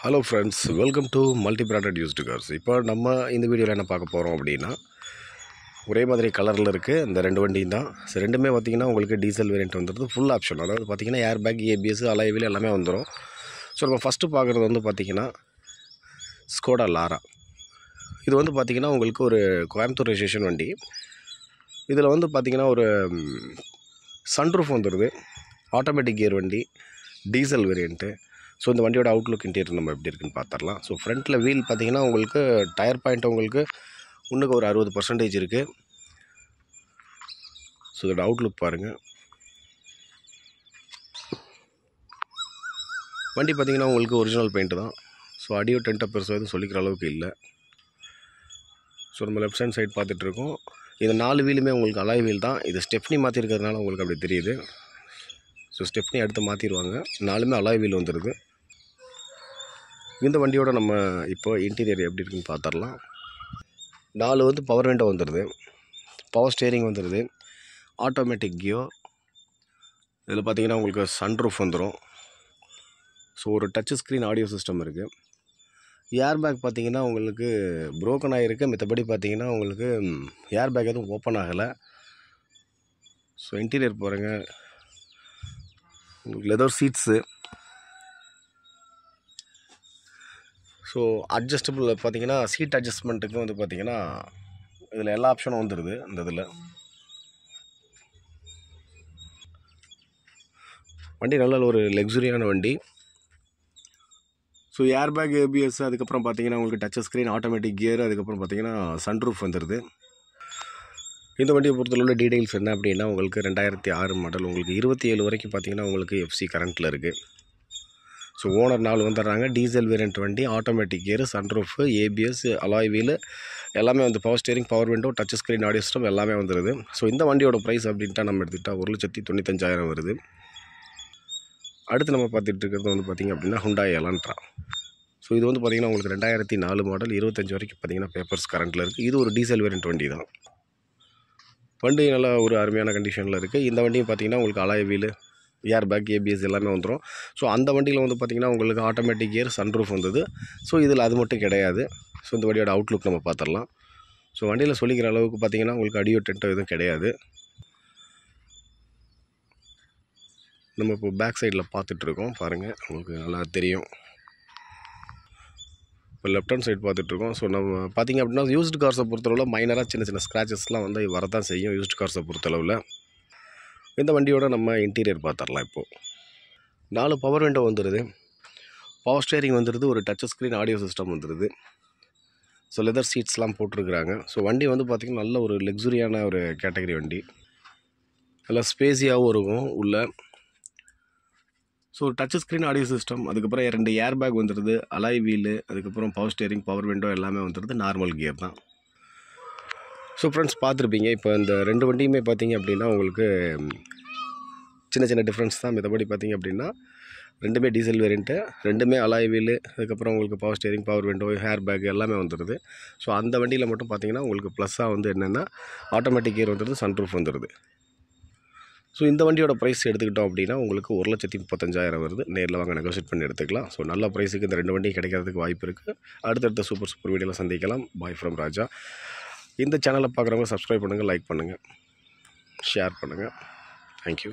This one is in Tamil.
Hello friends, welcome to multi branded used cars. இப்போ நம்ம இந்த வீடியோவில் என்ன பார்க்க போகிறோம் அப்படின்னா, ஒரே மாதிரி கலரில் இருக்குது இந்த ரெண்டு வண்டியும் தான். ஸோ ரெண்டுமே பார்த்திங்கன்னா உங்களுக்கு டீசல் வேரியண்ட் வந்துடுது. ஃபுல் ஆப்ஷன், அதாவது பார்த்திங்கன்னா airbag, ABS, alloy wheel எல்லாமே வந்துடும். ஸோ நம்ம ஃபஸ்ட்டு பார்க்குறது வந்து பார்த்திங்கன்னா ஸ்கோடா லாரா. இது வந்து பார்த்திங்கன்னா உங்களுக்கு ஒரு கோயம்புத்தூர் ரெஜிஸ்ட்ரேஷன் வண்டி. இதில் வந்து பார்த்திங்கன்னா ஒரு சன்ரூஃப் வந்துடுது, ஆட்டோமேட்டிக் கியர் வண்டி, டீசல் வேரியண்ட்டு. ஸோ இந்த வண்டியோட அவுட்லுக் இன்டீரியர் நம்ம எப்படி இருக்குன்னு பார்த்துடலாம். ஸோ ஃப்ரண்ட்டில் வீல் பார்த்திங்கன்னா உங்களுக்கு டயர் பாயிண்ட் உங்களுக்கு இன்னுக்கு ஒரு 60% இருக்குது. ஸோ இதோட அவுட்லுக் பாருங்கள். வண்டி பார்த்திங்கன்னா உங்களுக்கு ஒரிஜினல் பெயிண்ட் தான். ஸோ அடியோ டென்ட்டை பெருசாக எதுவும் சொல்லிக்கிற அளவுக்கு இல்லை. ஸோ நம்ம லெஃப்ட் ஹேண்ட் சைட் பார்த்துட்ருக்கோம். இது 4 வீலுமே உங்களுக்கு அலாய் வீல் தான். இது ஸ்டெப்னி மாற்றிருக்கிறதுனால உங்களுக்கு அப்படி தெரியுது. ஸோ ஸ்டெப்னி அடுத்து மாற்றிடுவாங்க. 4மே அலாய் வீல் வந்துடுது. இந்த வண்டியோட நம்ம இப்போ இன்டீரியர் எப்படி இருக்குன்னு பார்த்துடலாம். 4 வந்து பவர் விண்டோ வந்துடுது, பவர் ஸ்டேரிங் வந்துடுது, ஆட்டோமேட்டிக் கியர். இதில் பார்த்திங்கன்னா உங்களுக்கு சன்ரூஃப் வந்துடும். ஸோ ஒரு டச் ஸ்க்ரீன் ஆடியோ சிஸ்டம் இருக்குது. ஏர் பேக் பார்த்திங்கன்னா உங்களுக்கு ப்ரோக்கன் ஆகிருக்கு. மற்றபடி பார்த்திங்கன்னா உங்களுக்கு ஏர் பேக் எதுவும் ஓப்பன் ஆகலை. ஸோ இன்டீரியர் பாருங்கள். உங்களுக்கு லெதர் சீட்ஸு. ஸோ அட்ஜஸ்டபிள் பார்த்திங்கன்னா சீட் அட்ஜஸ்ட்மெண்ட்டுக்கு வந்து பார்த்திங்கன்னா இதில் எல்லா ஆப்ஷனும் வந்துடுது. இந்த இதில் வண்டி நல்ல ஒரு லக்ஸுரியான வண்டி. ஸோ ஏர் பேக், ஏபிஎஸ், அதுக்கப்புறம் பார்த்திங்கன்னா உங்களுக்கு டச் ஸ்க்ரீன், ஆட்டோமேட்டிக் கியர், அதுக்கப்புறம் பார்த்திங்கன்னா சன்ரூஃப் வந்துடுது. இந்த வண்டியை பொறுத்தளவுள்ள டீட்டெயில்ஸ் என்ன அப்படின்னா, உங்களுக்கு 2006 மாடல், உங்களுக்கு 27 வரைக்கும் பார்த்திங்கன்னா உங்களுக்கு எஃப்சி கரண்ட்டில் இருக்குது. ஸோ ஓனர் 4 வந்துடுறாங்க. டீசல் வேரியண்ட் வண்டி, automatic gear, sunroof, ABS, alloy wheel எல்லாமே வந்து power steering, power window, touch screen audio system எல்லாமே வந்துடுது. ஸோ இந்த வண்டியோட ப்ரைஸ் அப்படின்ட்டு நம்ம எடுத்துக்கிட்டால் 1,95,000 வருது. அடுத்து நம்ம பார்த்துட்டு இருக்கிறது வந்து பார்த்திங்க அப்படின்னா ஹுண்டாய் எலான்ட்ரா. ஸோ இது வந்து பார்த்திங்கன்னா உங்களுக்கு 2004 மாடல், 25 வரைக்கும் பார்த்திங்கன்னா பேப்பர்ஸ் கரண்ட்டில் இருக்குது. இது ஒரு டீசல் வேரியண்ட் வண்டி தான். வண்டி நல்லா ஒரு அருமையான கண்டிஷனில் இருக்குது. இந்த வண்டியும் பார்த்திங்கன்னா உங்களுக்கு alloy wheel, airbag, ABS எல்லாமே வந்துடும். ஸோ அந்த வண்டியில் வந்து பார்த்திங்கன்னா உங்களுக்கு ஆட்டோமேட்டிக் கியர், சன்ரூஃப் வந்தது. ஸோ இதில் அது மட்டும் கிடையாது. ஸோ இந்த வண்டியோட அவுட்லுக் நம்ம பார்த்துடலாம். ஸோ வண்டியில் சொல்லிக்கிற அளவுக்கு பார்த்திங்கன்னா உங்களுக்கு அடியோ டென்ட்டோ எதுவும் கிடையாது. நம்ம இப்போ பேக் சைடில் பார்த்துட்ருக்கோம் பாருங்கள், உங்களுக்கு நல்லா தெரியும். இப்போ லெஃப்ட் ஹேண்ட் சைடு பார்த்துட்ருக்கோம். ஸோ நம்ம பார்த்திங்க அப்படின்னா யூஸ்டு கார்ஸை பொறுத்தளவில் மைனராக சின்ன சின்ன ஸ்க்ராச்சஸ்லாம் வந்து வரதான் செய்யும் யூஸ்டு கார்ஸை பொறுத்தளவில். இந்த வண்டியோட நம்ம இன்டீரியர் பார்த்துடலாம். இப்போது 4 பவர் விண்டோ வந்துடுது, பவர் ஸ்டேரிங் வந்துடுது, ஒரு டச் ஸ்க்ரீன் ஆடியோ சிஸ்டம் வந்துடுது. ஸோ லெதர் சீட்ஸ்லாம் போட்டிருக்கிறாங்க. ஸோ வண்டி வந்து பார்த்திங்கன்னா நல்ல ஒரு லக்ஸுரியான ஒரு கேட்டகரி வண்டி, நல்லா ஸ்பேஸியாகவும் இருக்கும் உள்ள. So touch screen audio system, அதுக்கப்புறம் 2 ஏர் பேக் வந்துடுது, அலாய் வீலு, அதுக்கப்புறம் பவர் ஸ்டேரிங், பவர் விண்டோ எல்லாமே வந்துடுது. நார்மல் கியர் தான். ஸோ ஃப்ரெண்ட்ஸ் பார்த்துருப்பீங்க. இப்போ இந்த 2 வண்டியுமே பார்த்திங்க அப்படின்னா உங்களுக்கு சின்ன சின்ன டிஃப்ரென்ஸ் தான். மற்றபடி பார்த்திங்க அப்படின்னா ரெண்டுமே டீசல் வேரியண்ட்டு, ரெண்டுமே அலாய் வீலு, அதுக்கப்புறம் உங்களுக்கு power steering, power window, hair pack எல்லாமே வந்துடுது. ஸோ அந்த வண்டியில் மட்டும் பார்த்திங்கன்னா உங்களுக்கு ப்ளஸ்ஸாக வந்து என்னென்னா ஆட்டோமேட்டிக் கியர் வந்துடுது, சன்ரூஃப் வந்துடுது. ஸோ இந்த வண்டியோட ப்ரைஸ் எடுத்துக்கிட்டோம் அப்படின்னா உங்களுக்கு 1,35,000 வருது. நேரில் வாங்க, நெகோஷியேட் பண்ணி எடுத்துக்கலாம். ஸோ நல்ல ப்ரைஸுக்கு இந்த 2 வண்டியும் கிடைக்கிறதுக்கு வாய்ப்பு இருக்குது. அடுத்தடுத்த சூப்பர் வீடியோவில் சந்திக்கலாம். பாய் ஃப்ரம் ராஜா. இந்த சேனலை பார்க்குறவங்க சப்ஸ்கிரைப் பண்ணுங்கள், லைக் பண்ணுங்கள், ஷேர் பண்ணுங்கள். தேங்க்யூ.